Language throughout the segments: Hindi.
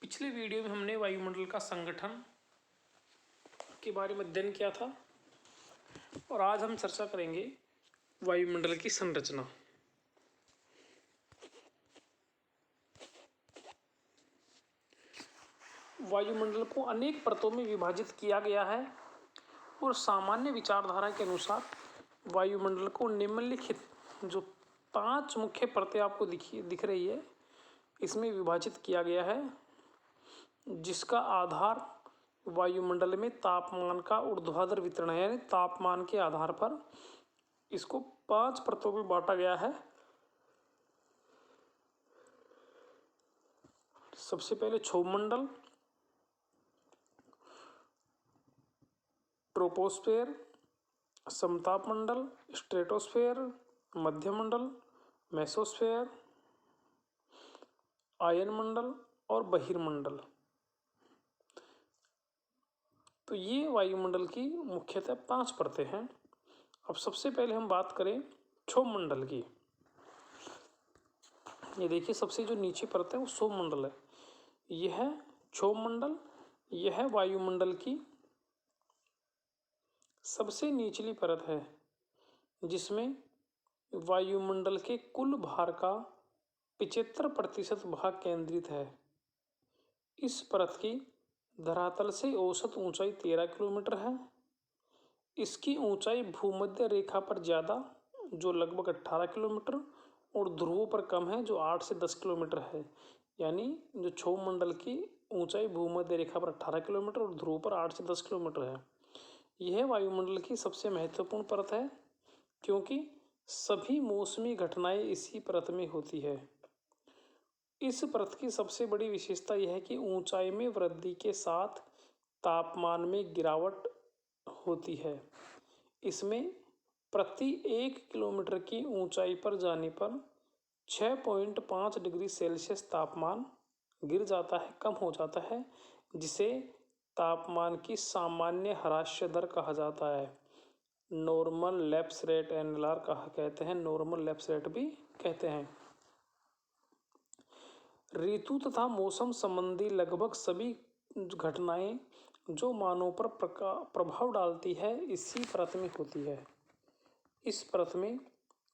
पिछले वीडियो में हमने वायुमंडल का संगठन के बारे में अध्ययन किया था और आज हम चर्चा करेंगे वायुमंडल की संरचना। वायुमंडल को अनेक परतों में विभाजित किया गया है और सामान्य विचारधारा के अनुसार वायुमंडल को निम्नलिखित जो 5 मुख्य परतें आपको दिख रही है इसमें विभाजित किया गया है, जिसका आधार वायुमंडल में तापमान का ऊर्ध्वाधर वितरण है। यानी तापमान के आधार पर इसको 5 परतों में बांटा गया है। सबसे पहले क्षोभमंडल, ट्रोपोस्फेयर, समतापमंडल, स्ट्रेटोस्फेयर, मध्यमंडल, मेसोस्फेयर, आयनमंडल और बहिर्मंडल। तो ये वायुमंडल की मुख्यतः 5 परतें हैं। अब सबसे पहले हम बात करें क्षोभमंडल की। ये देखिए सबसे जो नीचे परत है वो क्षोभमंडल है। यह क्षोभमंडल, यह वायुमंडल की सबसे निचली परत है जिसमें वायुमंडल के कुल भार का 75% भाग केंद्रित है। इस परत की धरातल से औसत ऊंचाई 13 किलोमीटर है। इसकी ऊंचाई भूमध्य रेखा पर ज़्यादा जो लगभग 18 किलोमीटर और ध्रुवों पर कम है जो 8 से 10 किलोमीटर है। यानी जो क्षोभमंडल की ऊंचाई भूमध्य रेखा पर 18 किलोमीटर और ध्रुव पर 8 से 10 किलोमीटर है। यह वायुमंडल की सबसे महत्वपूर्ण परत है क्योंकि सभी मौसमी घटनाएं इसी परत में होती है। इस परत की सबसे बड़ी विशेषता यह है कि ऊंचाई में वृद्धि के साथ तापमान में गिरावट होती है। इसमें प्रति 1 किलोमीटर की ऊंचाई पर जाने पर 6.5 डिग्री सेल्सियस तापमान गिर जाता है, कम हो जाता है, जिसे तापमान की सामान्य ह्रास दर कहा जाता है। नॉर्मल लैप्स रेट NLR कहते हैं, नॉर्मल लैप्स रेट भी कहते हैं। ऋतु तथा मौसम संबंधी लगभग सभी घटनाएं जो मानव पर प्रभाव डालती है इसी परत में होती है। इस परत में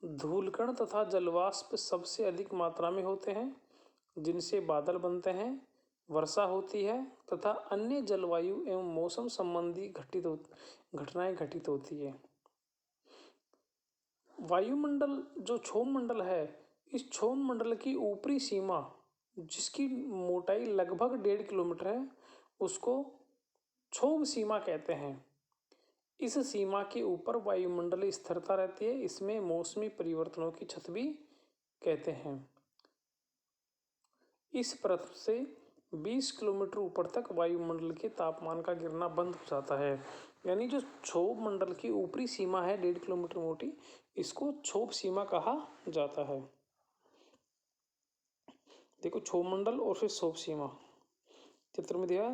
धूलकण तथा जलवाष्प सबसे अधिक मात्रा में होते हैं, जिनसे बादल बनते हैं, वर्षा होती है तथा अन्य जलवायु एवं मौसम संबंधी घटनाएं घटित होती है। वायुमंडल जो क्षोभमंडल है, इस क्षोभमंडल की ऊपरी सीमा जिसकी मोटाई लगभग 1.5 किलोमीटर है उसको क्षोभ सीमा कहते हैं। इस सीमा के ऊपर वायुमंडलीय स्थिरता रहती है। इसमें मौसमी परिवर्तनों की छत भी कहते हैं। इस परत से 20 किलोमीटर ऊपर तक वायुमंडल के तापमान का गिरना बंद हो जाता है। यानी जो क्षोभमंडल की ऊपरी सीमा है 1.5 किलोमीटर मोटी, इसको क्षोभ सीमा कहा जाता है। देखो क्षोभमंडल और फिर क्षोभ सीमा चित्र में दिया।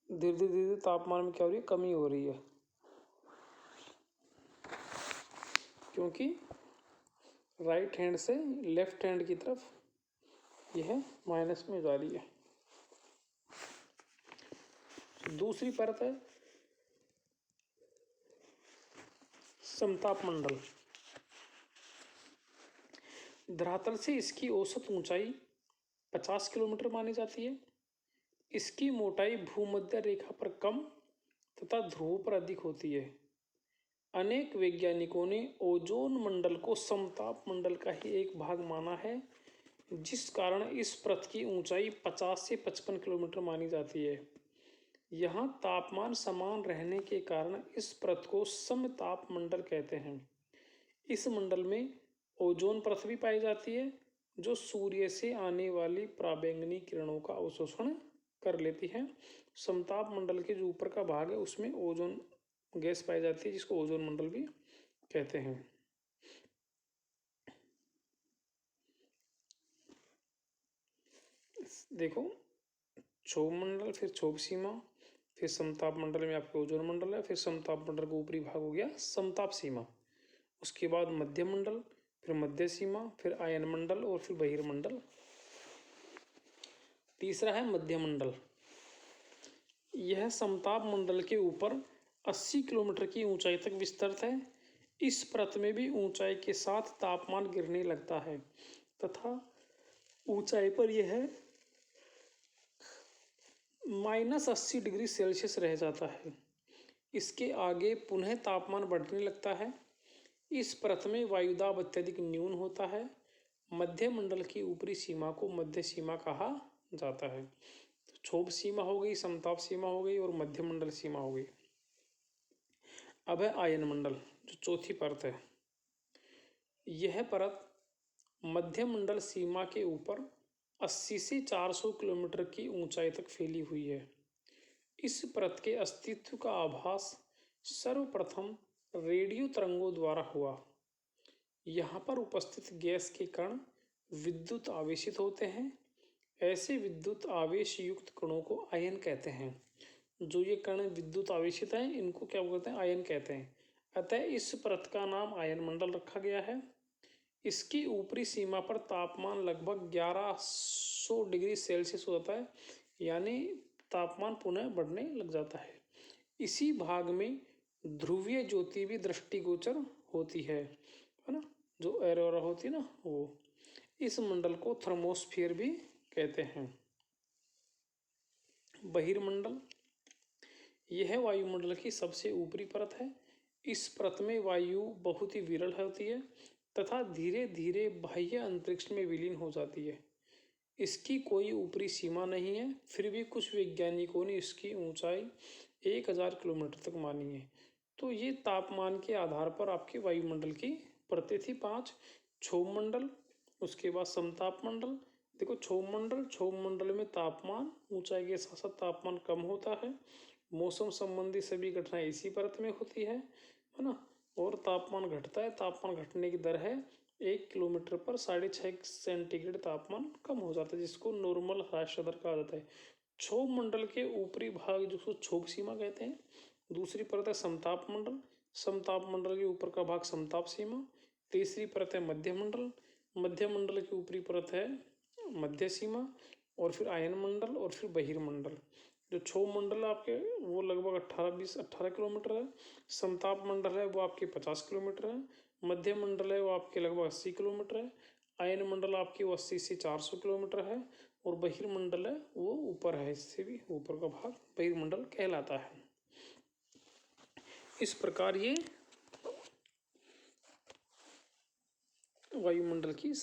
धीरे धीरे तापमान में क्या हो रही है, कमी हो रही है क्योंकि राइट हैंड से लेफ्ट हैंड की तरफ यह माइनस में जा रही है। दूसरी परत है समतापमंडल। धरातल से इसकी औसत ऊंचाई 50 किलोमीटर मानी जाती है। इसकी मोटाई भूमध्य रेखा पर कम तथा ध्रुवों पर अधिक होती है। अनेक वैज्ञानिकों ने ओजोन मंडल को समताप मंडल का ही एक भाग माना है, जिस कारण इस परत की ऊंचाई 50 से 55 किलोमीटर मानी जाती है। यहाँ तापमान समान रहने के कारण इस परत को समताप मंडल कहते हैं। इस मंडल में ओजोन परत भी पाई जाती है जो सूर्य से आने वाली पराबैंगनी किरणों का अवशोषण कर लेती है। समताप मंडल के जो ऊपर का भाग है उसमें ओजोन गैस पाई जाती है जिसको ओजोन मंडल भी कहते हैं। देखो क्षोभ मंडल, फिर क्षोभ सीमा, फिर समताप मंडल में आपके ओजोन मंडल है, फिर समताप मंडल का ऊपरी भाग हो गया समताप सीमा, उसके बाद मध्य मंडल, फिर मध्य सीमा, फिर आयन मंडल और फिर बहिर्मंडल। तीसरा है मध्य मंडल। यह समताप मंडल के ऊपर 80 किलोमीटर की ऊंचाई तक विस्तृत है। इस परत में भी ऊंचाई के साथ तापमान गिरने लगता है तथा ऊंचाई पर यह -80 डिग्री सेल्सियस रह जाता है। इसके आगे पुनः तापमान बढ़ने लगता है। इस परत में वायुदाब अत्यधिक न्यून होता है। मध्य मंडल की ऊपरी सीमा को मध्य सीमा कहा जाता है। तो क्षोभ सीमा हो गई, समताप सीमा हो गई और मध्य मंडल सीमा हो गई। अब है आयन मंडल, जो चौथी परत है। यह परत मध्य मंडल सीमा के ऊपर 80 से 400 किलोमीटर की ऊंचाई तक फैली हुई है। इस परत के अस्तित्व का आभास सर्वप्रथम रेडियो तरंगों द्वारा हुआ। यहाँ पर उपस्थित गैस के कण विद्युत आवेशित होते हैं। ऐसे विद्युत आवेश युक्त कणों को आयन कहते हैं। जो ये कण विद्युत आवेशित हैं, इनको क्या बोलते हैं? आयन कहते हैं। अतः इस परत का नाम आयन मंडल रखा गया है। इसकी ऊपरी सीमा पर तापमान लगभग 1100 डिग्री सेल्सियस होता है, यानी तापमान पुनः बढ़ने लग जाता है। इसी भाग में ध्रुवीय ज्योति भी दृष्टिगोचर होती है ना, जो एरोरा होती है ना वो। इस मंडल को थर्मोस्फीयर भी कहते हैं। बहिर्मंडल, यह वायुमंडल की सबसे ऊपरी परत है। इस परत में वायु बहुत ही विरल होती है तथा धीरे धीरे बाह्य अंतरिक्ष में विलीन हो जाती है। इसकी कोई ऊपरी सीमा नहीं है, फिर भी कुछ वैज्ञानिकों ने इसकी ऊंचाई 1000 किलोमीटर तक मानी है। तो ये तापमान के आधार पर आपके वायुमंडल की परतें थी 5। क्षोभ मंडल, उसके बाद समताप मंडल। देखो क्षोभ मंडल में तापमान ऊंचाई के साथ साथ तापमान कम होता है। मौसम संबंधी सभी घटनाएं इसी परत में होती है ना। और तापमान घटता है, तापमान घटने की दर है 1 किलोमीटर पर 6.5 सेंटीग्रेड तापमान कम हो जाता है, जिसको नॉर्मल ह्रास दर कहा जाता है। क्षोभ मंडल के ऊपरी भाग जिसको क्षोभ सीमा कहते हैं। दूसरी परत है समताप मंडल। समताप मंडल के ऊपर का भाग समताप सीमा। तीसरी परत है मध्य मंडल। मध्य मंडल की ऊपरी परत है मध्य सीमा, और फिर आयन मंडल और फिर बहिर्मंडल। जो क्षोभ मंडल आपके वो लगभग 18 किलोमीटर है। समताप मंडल है वो आपके 50 किलोमीटर है। मध्य मंडल है वो आपके लगभग 80 किलोमीटर है। आयन मंडल आपकी वो 80 से 400 किलोमीटर है। और बहिर्मंडल है वो ऊपर है, इससे भी ऊपर का भाग बहिर्मंडल कहलाता है। इस प्रकार ये वायुमंडल की